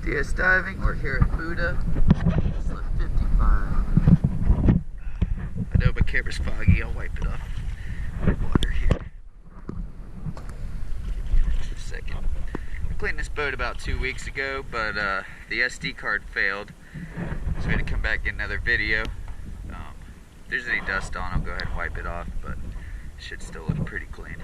DS diving. We're here at Booda. Slip 55. I know my camera's foggy. I'll wipe it off. Water here. Just a second. I cleaned this boat about 2 weeks ago, but the SD card failed. So we had to come back and get another video. If there's any dust on, I'll go ahead and wipe it off, but it should still look pretty clean.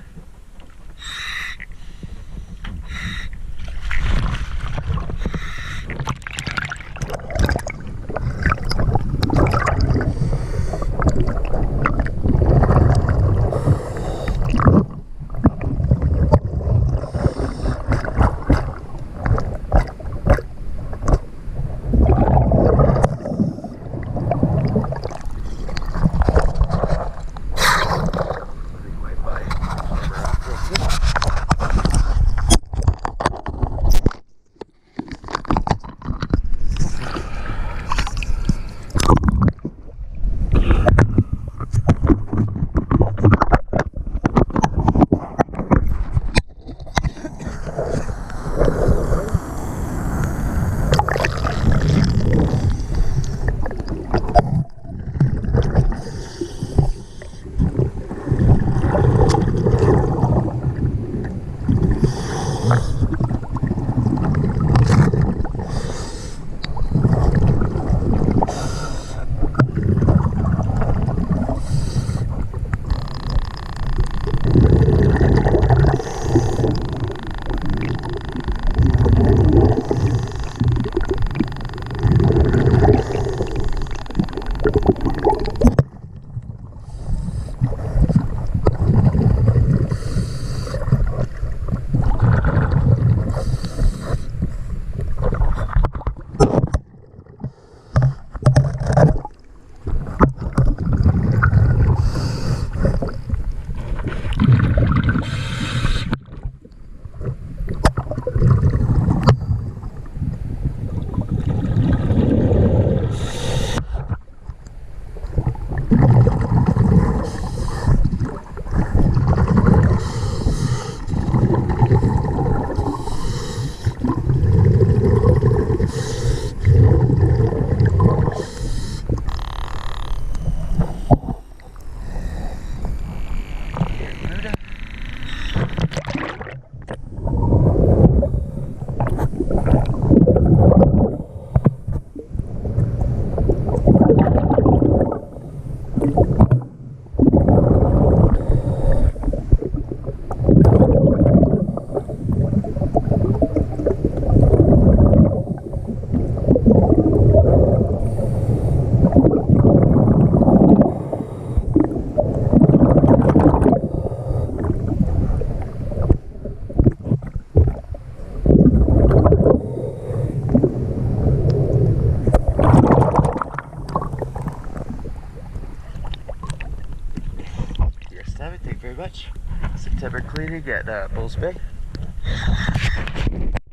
Thank you very much. September cleaning at Bulls Bay.